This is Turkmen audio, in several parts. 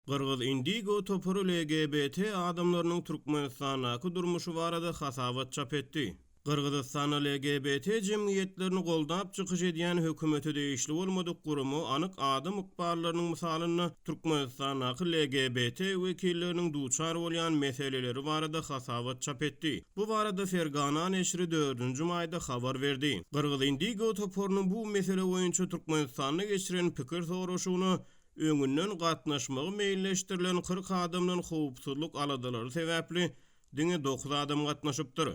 Qırgız Indigo toporu LGBT adamlarynyň Türkmenistanaky durmuşy barada hasabat çap etdi. Qırgızstan LGBT jemgyýetlerini goldap çykyş edýän hökümeti değişli bolmadyk gurumy anyk adam ykbarlarynyň misalyny Türkmenistanaky LGBT wekilleriniň duçar bolýan meseleleri barada hasabat çap etdi. Bu barada Fergana neşri 4-nji maýda habar berdi. Qırgız Indigo toporunyň bu mesele boýunça Türkmenistanyna geçiren pikir soraşygyny öňünden gatnaşmagy meýilleşdirilen 40 adamdan howpsuzlyk aladylary sebäpli diňe 9 adam gatnaşypdyr.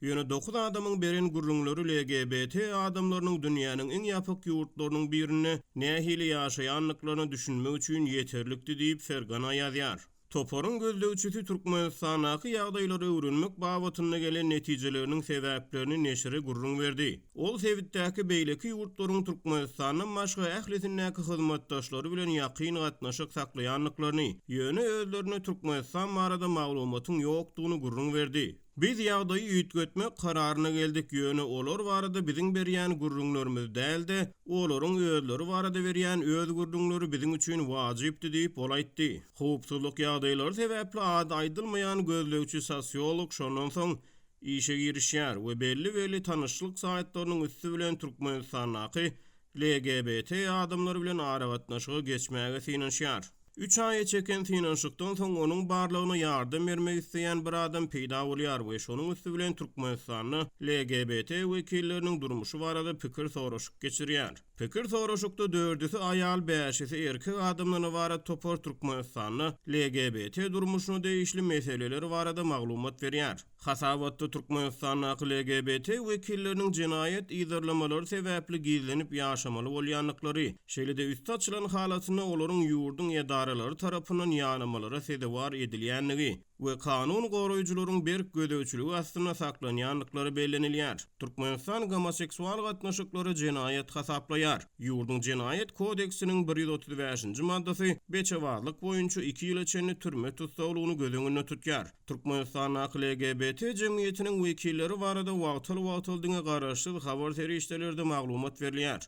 Ýöne 9 adamyň beren gurrunlary LGBT adamlarynyň dünýäniň iň ýapyk ýurtlarynyň birine nähili ýaşaýanlyklaryny düşünmek üçin ýeterlikdi diýip Fergana ýazýar. Toporun gözlegçisi Türkmenistanaky ýagdaýlary öwrenmek babatyna gelen netijeleriniň sebäplerini neşre gurrun berdi. Ol sebitdäki beýleki ýurtlaryň Türkmenistanyň başga ählisindäki hyzmatdaşlary bilen ýakyn gatnaşyk saklaýanlyklaryny, ýöne özlerine Türkmenistan barada maglumatyň ýokdugyny gurrun berdi. Biz ýagdaýy ýitgetmek kararyna geldik, ýöne olar barada biziň berýän gurrunlarymyz däldi, olaryň özleri barada berýän öz gurrunlary biziň üçin wajypdy diýip bolaýtdy. Howpsuzlyk ýagdaýlary sebäpli aýdylmaýan gözlegçi sosiolog şondan soň işe girişýär we belli tanışlyk saýtlarynyň üstü bilen Türkmenistanaky LGBT adamlary bilen aragatnaşyga geçmäge synanýar. 3 ay çeken synanşykdan soň onuň barlygyna ýardym bermek isleýän bir adam peýda bolýar we şonuň üstü bilen Türkmenistanyň LGBT wekilleriniň durmuşy barada pikir soraşyk geçirýär. Pikir soraşykda 4-si aýal, 5-si erkek adamlaryna barada topor Türkmenistanyň LGBT durmuşyna değişli meseleleri barada maglumat berýär. Hasabatda Türkmenistanyň LGBT wekilleriniň jinayet ýazarlamalary sebäpli gizlenip ýaşamaly bolýanlyklary, şeýle-de üst açylan halatyna olaryň ýurduň edaralary tarapyndan ýanamalara sedewar edilýänligi we kanun goraýjylaryň berk gödäwçiligi astyna saklanýanlyklary bellenilýär. Türkmenistan homoseksual gatnaşyklary jinayet hasaplaýar. Ýurduň jinayet kodeksiniň 135-nji maddasy beçewazlyk boýunça 2 ýyla çenli türme tutsagyny göz tutýar. Türkmenistanyň LGBT jemgyýetiniň wekilleri barada wagtyl diňe garaşsyz habar terişdelerde maglumat berilýär.